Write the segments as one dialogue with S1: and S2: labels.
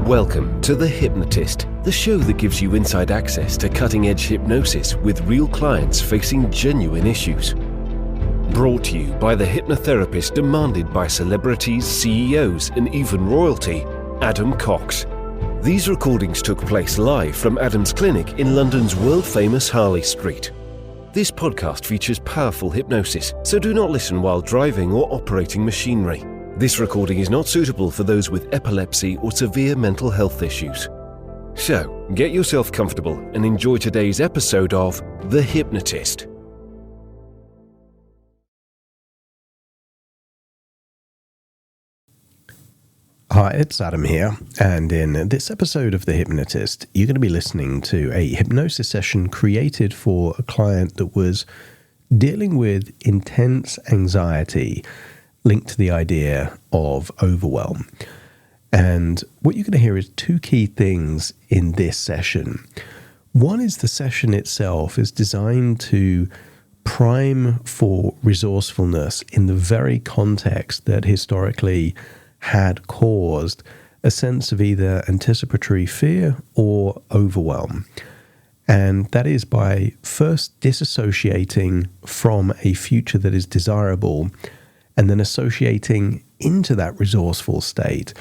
S1: Welcome to The Hypnotist, the show that gives you inside access to cutting-edge hypnosis with real clients facing genuine issues. Brought to you by the hypnotherapist demanded by celebrities, CEOs, and even royalty, Adam Cox. These recordings took place live from Adam's clinic in London's world-famous Harley Street. This podcast features powerful hypnosis, so do not listen while driving or operating machinery. This recording is not suitable for those with epilepsy or severe mental health issues. So, get yourself comfortable and enjoy today's episode of The Hypnotist.
S2: Hi, it's Adam here, and in this episode of The Hypnotist, you're going to be listening to a hypnosis session created for a client that was dealing with intense anxiety linked to the idea of overwhelm. And what you're going to hear is two key things in this session. One is the session itself is designed to prime for resourcefulness in the very context that historically had caused a sense of either anticipatory fear or overwhelm. And that is by first disassociating from a future that is desirable and then associating into that resourceful state.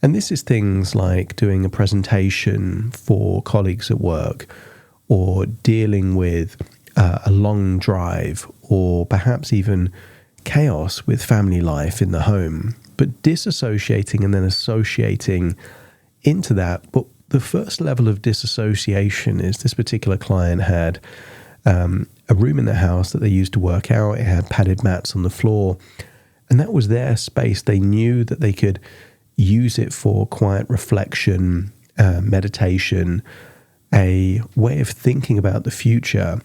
S2: And this is things like doing a presentation for colleagues at work, or dealing with a long drive, or perhaps even chaos with family life in the home. But disassociating and then associating into that. But the first level of disassociation is this particular client had a room in their house that they used to work out. It had padded mats on the floor, and that was their space. They knew that they could use it for quiet reflection, meditation, a way of thinking about the future.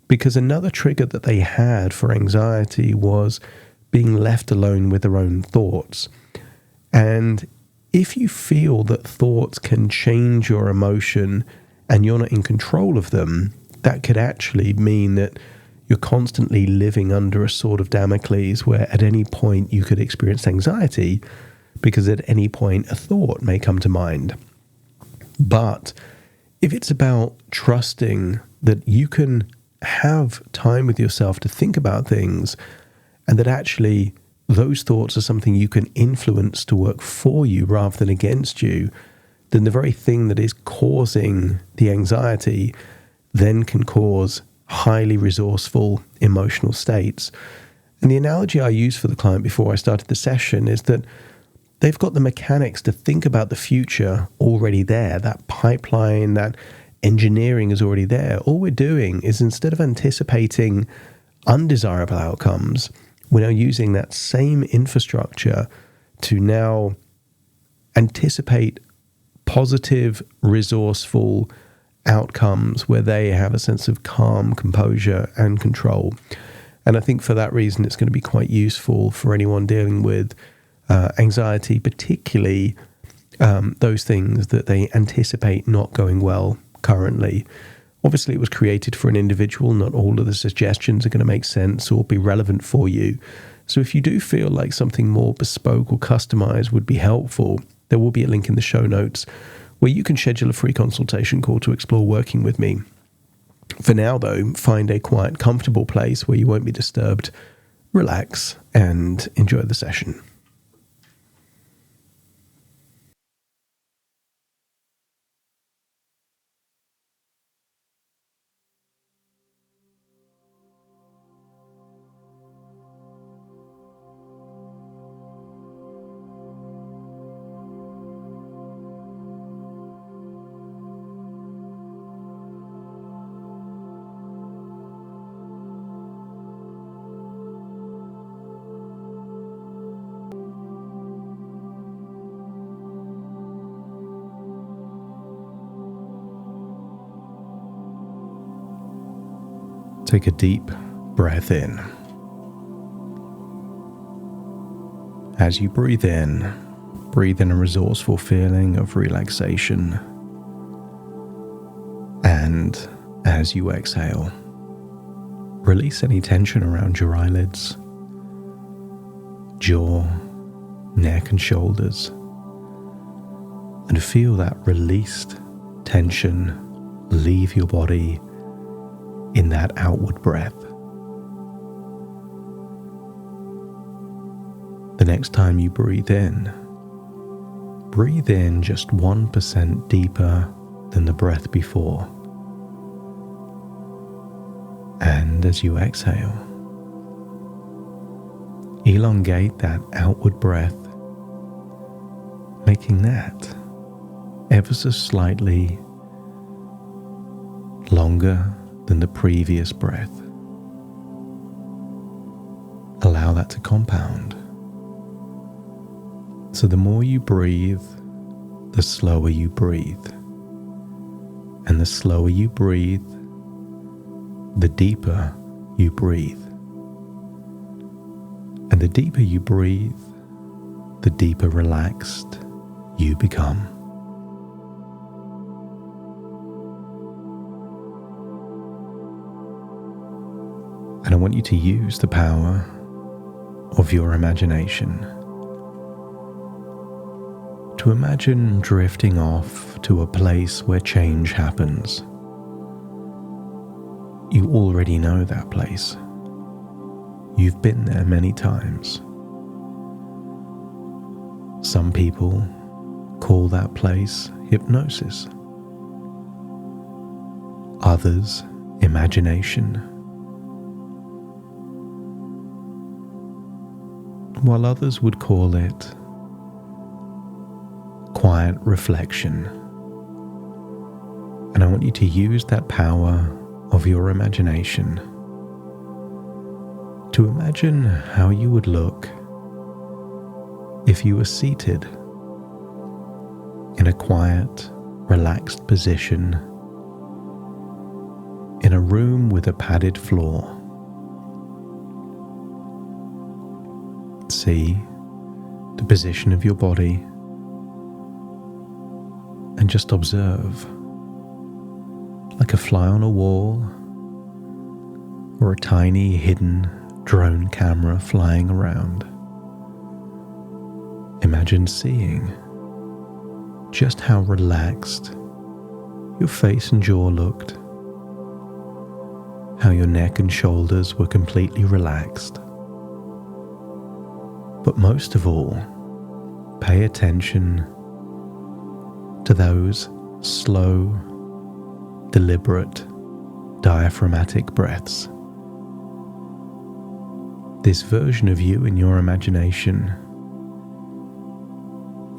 S2: Because another trigger that they had for anxiety was being left alone with their own thoughts. And if you feel that thoughts can change your emotion and you're not in control of them, that could actually mean that you're constantly living under a sword of Damocles where at any point you could experience anxiety because at any point a thought may come to mind. But if it's about trusting that you can have time with yourself to think about things, and that actually those thoughts are something you can influence to work for you rather than against you, then the very thing that is causing the anxiety then can cause highly resourceful emotional states. And the analogy I used for the client before I started the session is that they've got the mechanics to think about the future already there. That pipeline, that engineering is already there. All we're doing is, instead of anticipating undesirable outcomes, we're now using that same infrastructure to now anticipate positive, resourceful outcomes where they have a sense of calm, composure, and control. And I think for that reason, it's going to be quite useful for anyone dealing with anxiety, particularly those things that they anticipate not going well currently. Obviously, it was created for an individual. Not all of the suggestions are going to make sense or be relevant for you. So if you do feel like something more bespoke or customized would be helpful, there will be a link in the show notes where you can schedule a free consultation call to explore working with me. For now, though, find a quiet, comfortable place where you won't be disturbed, relax, and enjoy the session. Take a deep breath in. As you breathe in a resourceful feeling of relaxation. And as you exhale, release any tension around your eyelids, jaw, neck and shoulders. and feel that released tension leave your body in that outward breath. The next time you breathe in just 1% deeper than the breath before. And as you exhale, elongate that outward breath, making that ever so slightly longer than the previous breath. Allow that to compound. So the more you breathe, the slower you breathe. And the slower you breathe, the deeper you breathe. And the deeper you breathe, the deeper relaxed you become. And I want you to use the power of your imagination to imagine drifting off to a place where change happens. You already know that place. You've been there many times. Some people call that place hypnosis. Others, imagination. While others would call it quiet reflection. And I want you to use that power of your imagination to imagine how you would look if you were seated in a quiet, relaxed position in a room with a padded floor. See the position of your body and just observe, like a fly on a wall or a tiny hidden drone camera flying around. Imagine seeing just how relaxed your face and jaw looked, how your neck and shoulders were completely relaxed. But most of all, pay attention to those slow, deliberate, diaphragmatic breaths. This version of you in your imagination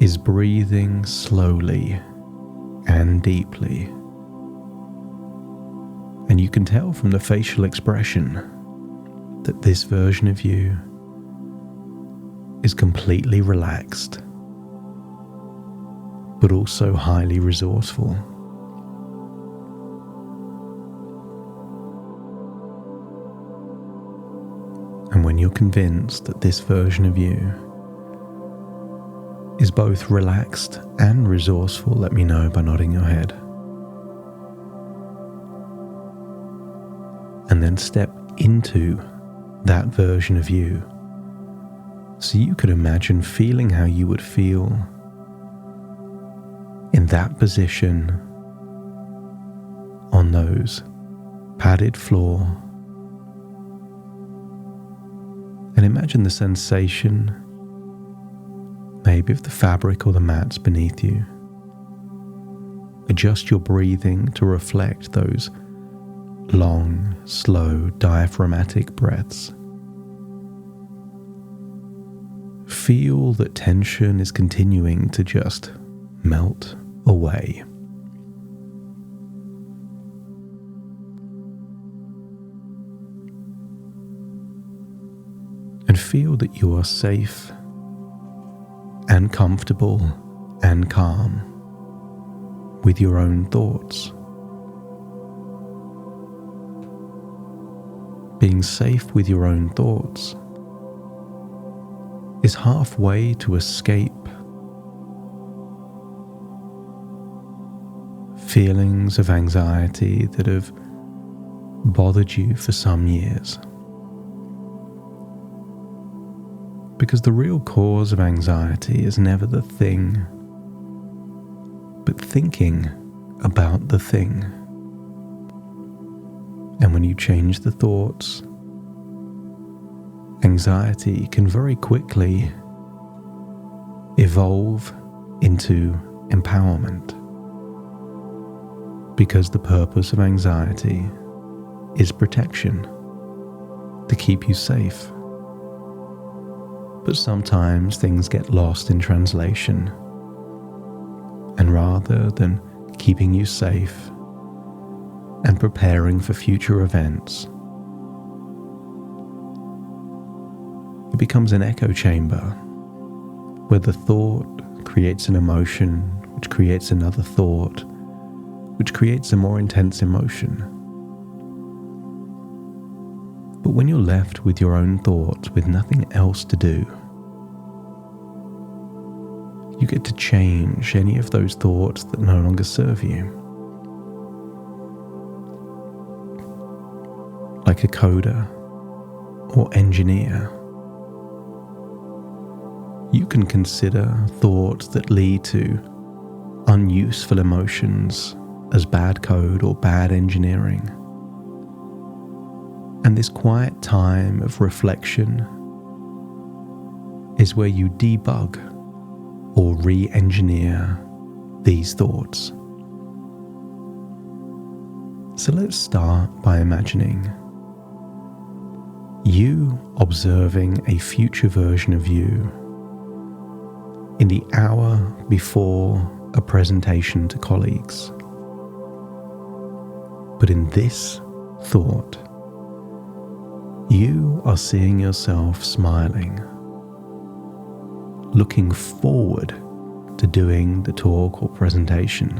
S2: is breathing slowly and deeply. And you can tell from the facial expression that this version of you is completely relaxed, but also highly resourceful. And when you're convinced that this version of you is both relaxed and resourceful, let me know by nodding your head. And then step into that version of you, so you could imagine feeling how you would feel in that position on those padded floor. And imagine the sensation maybe of the fabric or the mats beneath you. Adjust your breathing to reflect those long, slow, diaphragmatic breaths. Feel that tension is continuing to just melt away. And feel that you are safe and comfortable and calm with your own thoughts. Being safe with your own thoughts is halfway to escape feelings of anxiety that have bothered you for some years. Because the real cause of anxiety is never the thing thinking about the thing. And when you change the thoughts, anxiety can very quickly evolve into empowerment, because the purpose of anxiety is protection, to keep you safe. But sometimes things get lost in translation, and rather than keeping you safe and preparing for future events, it becomes an echo chamber where the thought creates an emotion, which creates another thought, which creates a more intense emotion. But when you're left with your own thoughts, with nothing else to do, you get to change any of those thoughts that no longer serve you. Like a coder or engineer, you can consider thoughts that lead to unuseful emotions as bad code or bad engineering. And this quiet time of reflection is where you debug or re-engineer these thoughts. So let's start by imagining you observing a future version of you in the hour before a presentation to colleagues. But in this thought, you are seeing yourself smiling, looking forward to doing the talk or presentation.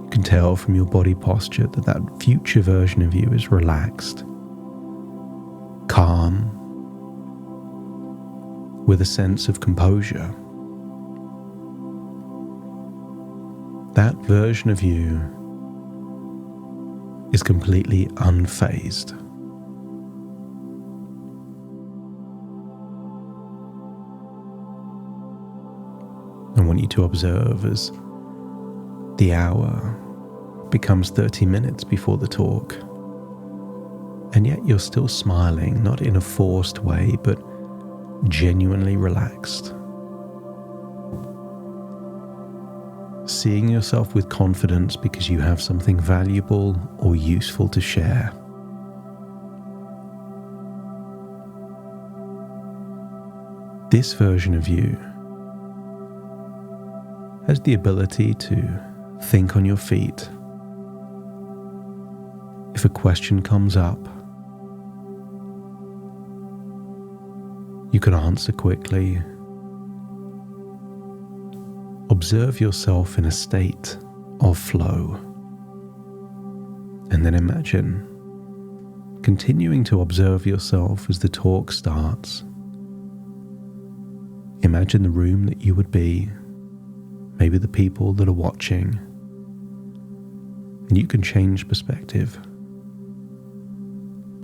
S2: You can tell from your body posture that that future version of you is relaxed, calm, with a sense of composure. That version of you is completely unfazed. I want you to observe as the hour becomes 30 minutes before the talk, and yet you're still smiling, not in a forced way, but genuinely relaxed. Seeing yourself with confidence because you have something valuable or useful to share. This version of you has the ability to think on your feet. If a question comes up, you can answer quickly. Observe yourself in a state of flow, and then imagine continuing to observe yourself as the talk starts. Imagine the room that you would be, maybe the people that are watching, and you can change perspective.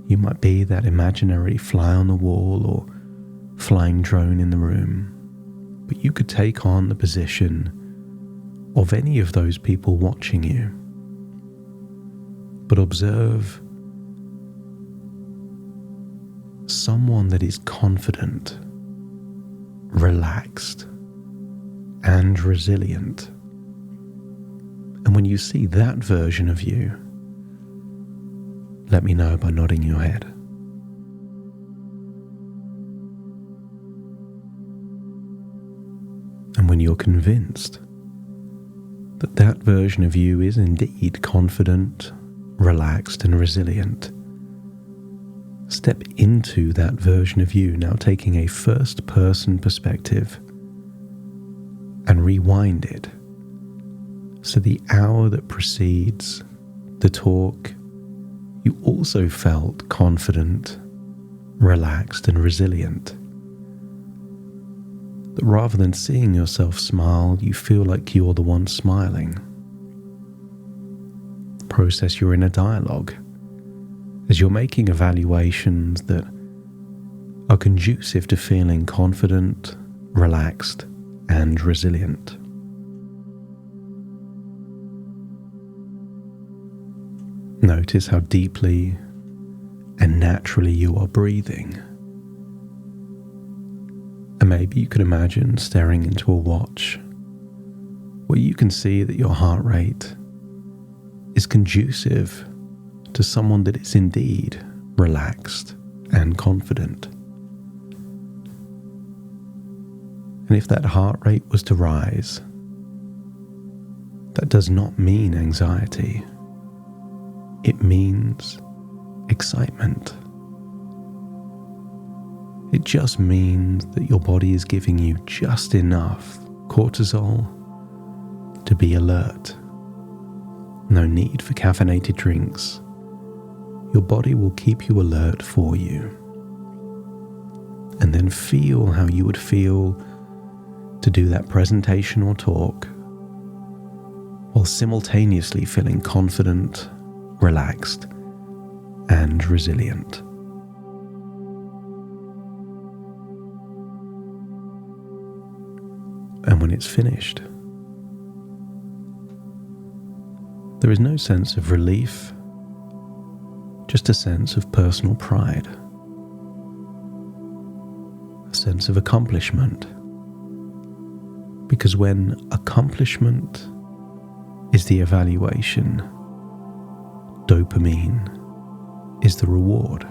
S2: You might be that imaginary fly on the wall or flying drone in the room, but you could take on the position of any of those people watching you. But observe someone that is confident, relaxed, and resilient. And when you see that version of you, let me know by nodding your head. And when you're convinced that that version of you is indeed confident, relaxed, and resilient, step into that version of you, now taking a first-person perspective, and rewind it. So the hour that precedes the talk, you also felt confident, relaxed, and resilient. That rather than seeing yourself smile, you feel like you're the one smiling. Process your inner dialogue as you're making evaluations that are conducive to feeling confident, relaxed, and resilient. Notice how deeply and naturally you are breathing. And maybe you could imagine staring into a watch where you can see that your heart rate is conducive to someone that is indeed relaxed and confident. And if that heart rate was to rise, that does not mean anxiety. It means excitement. It just means that your body is giving you just enough cortisol to be alert. No need for caffeinated drinks. Your body will keep you alert for you. And then feel how you would feel to do that presentation or talk while simultaneously feeling confident, relaxed, and resilient. And when it's finished, there is no sense of relief, just a sense of personal pride, a sense of accomplishment. Because when accomplishment is the evaluation, dopamine is the reward.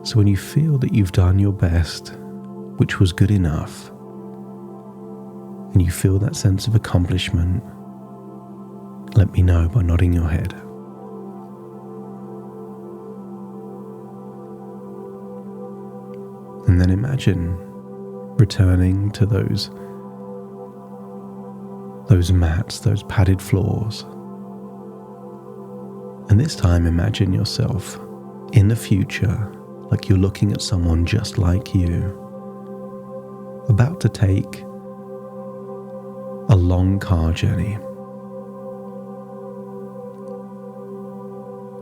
S2: So when you feel that you've done your best, which was good enough, and you feel that sense of accomplishment, let me know by nodding your head. And then imagine returning to those mats, those padded floors. And this time imagine yourself in the future, like you're looking at someone just like you, about to take a long car journey.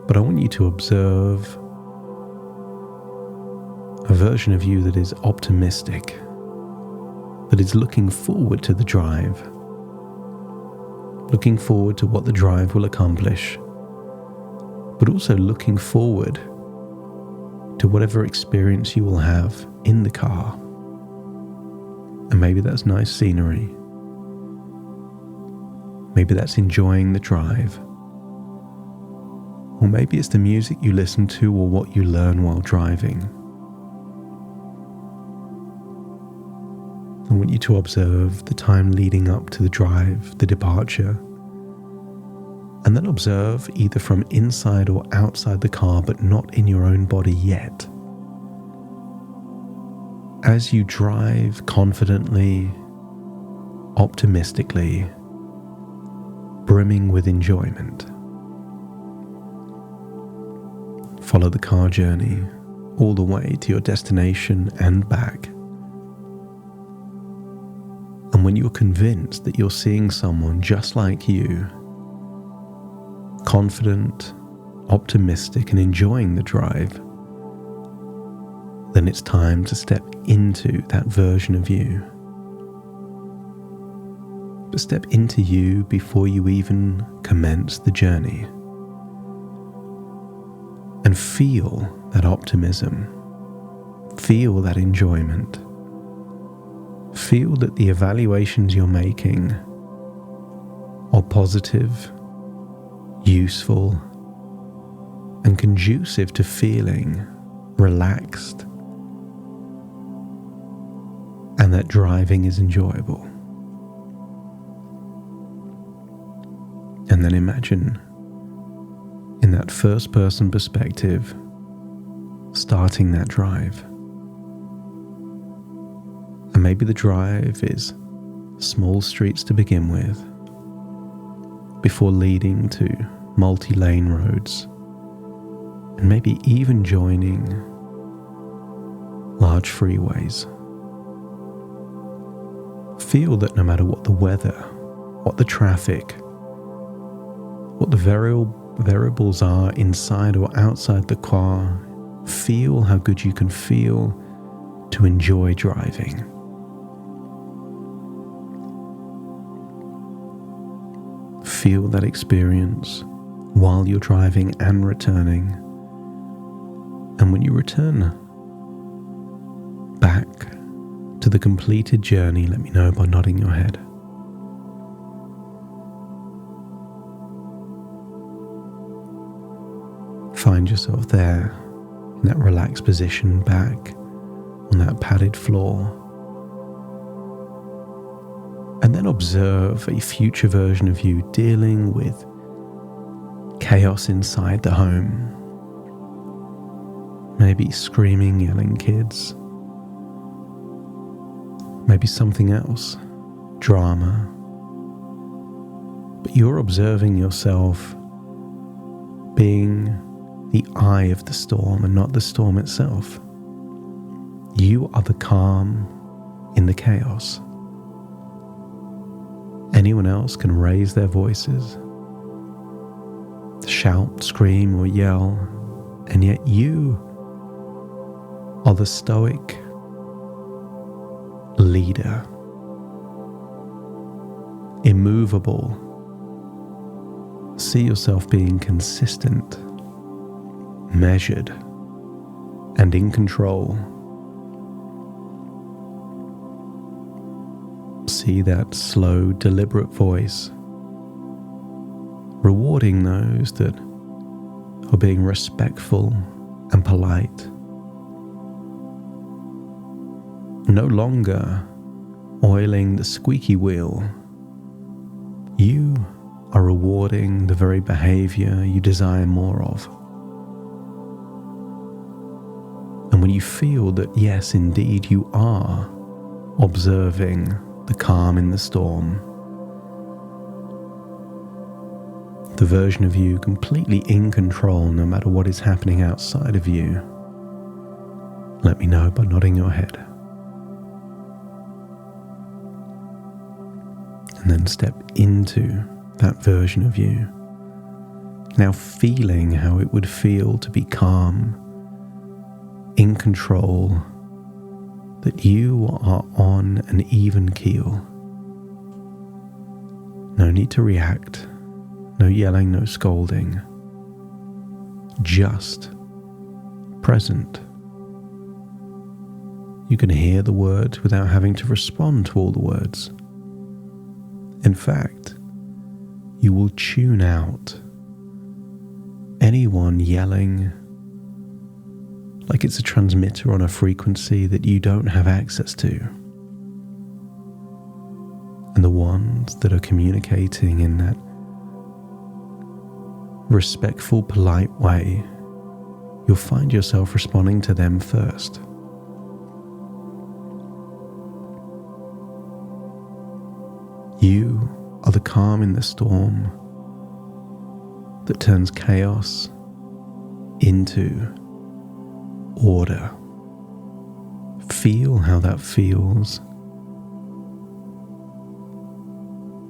S2: But I want you to observe a version of you that is optimistic, that is looking forward to the drive, looking forward to what the drive will accomplish, but also looking forward to whatever experience you will have in the car. And maybe that's nice scenery. Maybe that's enjoying the drive. Or maybe it's the music you listen to or what you learn while driving. I want you to observe the time leading up to the drive, the departure, and then observe either from inside or outside the car, but not in your own body yet. As you drive confidently, optimistically, brimming with enjoyment, follow the car journey all the way to your destination and back. And when you're convinced that you're seeing someone just like you, confident, optimistic, and enjoying the drive, then it's time to step into that version of you. But step into you before you even commence the journey. And feel that optimism. Feel that enjoyment. Feel that the evaluations you're making are positive, useful, and conducive to feeling relaxed, and that driving is enjoyable. And then imagine, in that first-person perspective, starting that drive. And maybe the drive is small streets to begin with, before leading to multi-lane roads, and maybe even joining large freeways. Feel that no matter what the weather, what the traffic, what the variables are inside or outside the car, feel how good you can feel to enjoy driving. Feel that experience while you're driving and returning. And when you return back to the completed journey, let me know by nodding your head. Find yourself there in that relaxed position back on that padded floor. And then observe a future version of you dealing with chaos inside the home. Maybe screaming, yelling kids. Maybe something else, drama. But you're observing yourself being the eye of the storm and not the storm itself. You are the calm in the chaos. Anyone else can raise their voices, shout, scream, or yell, and yet you are the stoic leader, immovable. See yourself being consistent, measured, and in control. See that slow, deliberate voice rewarding those that are being respectful and polite. No longer oiling the squeaky wheel. You are rewarding the very behavior you desire more of. And when you feel that, yes, indeed, you are observing the calm in the storm, the version of you completely in control no matter what is happening outside of you, let me know by nodding your head. And then step into that version of you, now feeling how it would feel to be calm, in control, that you are on an even keel. No need to react, no yelling, no scolding, just present. You can hear the words without having to respond to all the words. In fact, you will tune out anyone yelling like it's a transmitter on a frequency that you don't have access to. And the ones that are communicating in that respectful, polite way, you'll find yourself responding to them first. You are the calm in the storm that turns chaos into order. Feel how that feels.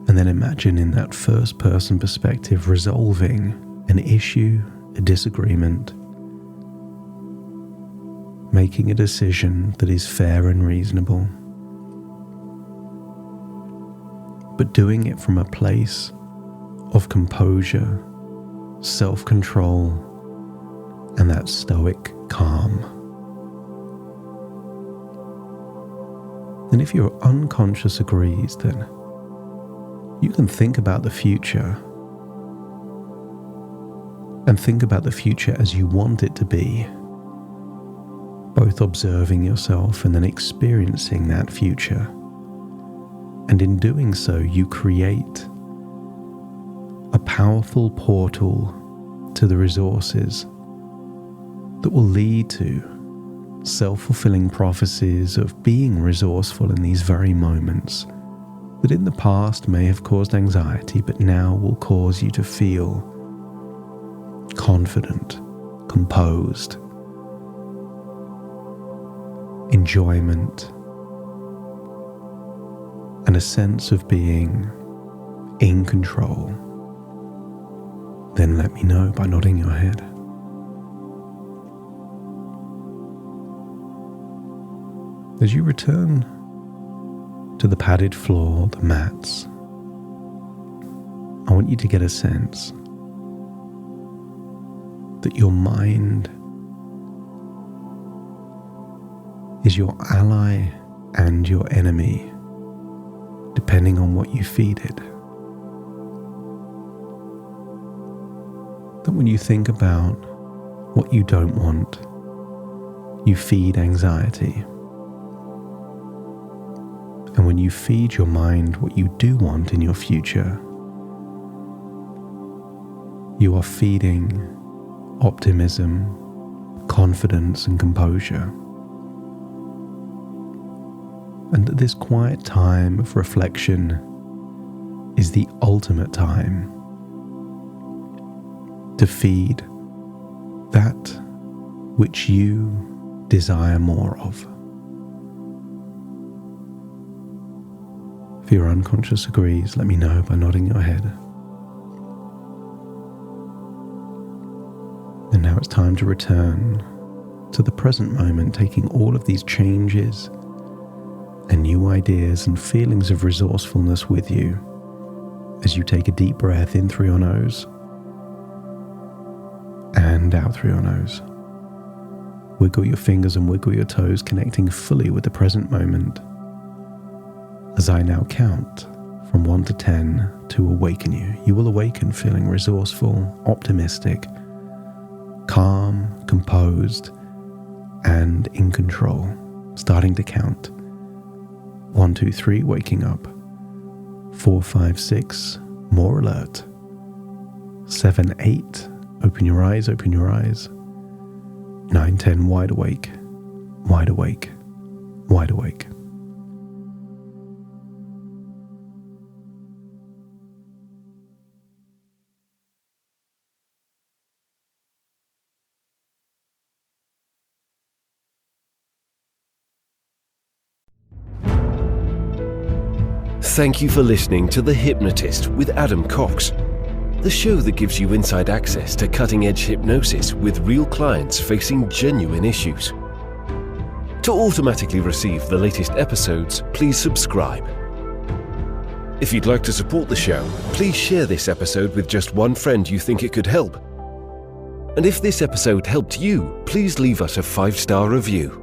S2: And then imagine in that first person perspective resolving an issue, a disagreement, making a decision that is fair and reasonable, but doing it from a place of composure, self-control, and that stoic calm. And if your unconscious agrees, then you can think about the future and think about the future as you want it to be, both observing yourself and then experiencing that future. And in doing so, you create a powerful portal to the resources that will lead to self-fulfilling prophecies of being resourceful in these very moments that in the past may have caused anxiety, but now will cause you to feel confident, composed, enjoyment, and a sense of being in control. Then let me know by nodding your head. As you return to the padded floor, the mats, I want you to get a sense that your mind is your ally and your enemy, depending on what you feed it. That when you think about what you don't want, you feed anxiety. And when you feed your mind what you do want in your future, you are feeding optimism, confidence, and composure. And that this quiet time of reflection is the ultimate time to feed that which you desire more of. If your unconscious agrees, let me know by nodding your head. And now it's time to return to the present moment, taking all of these changes and new ideas and feelings of resourcefulness with you as you take a deep breath in through your nose and out through your nose. Wiggle your fingers and wiggle your toes, connecting fully with the present moment as I now count from 1 to 10 to awaken you. You will awaken feeling resourceful, optimistic, calm, composed, and in control. Starting to count. 1, 2, 3, waking up. 4, 5, 6, more alert. 7, 8, open your eyes, open your eyes. 9, 10, wide awake, wide awake, wide awake.
S1: Thank you for listening to The Hypnotist with Adam Cox, the show that gives you inside access to cutting-edge hypnosis with real clients facing genuine issues. To automatically receive the latest episodes, please subscribe. If you'd like to support the show, please share this episode with just one friend you think it could help. And if this episode helped you, please leave us a 5-star review.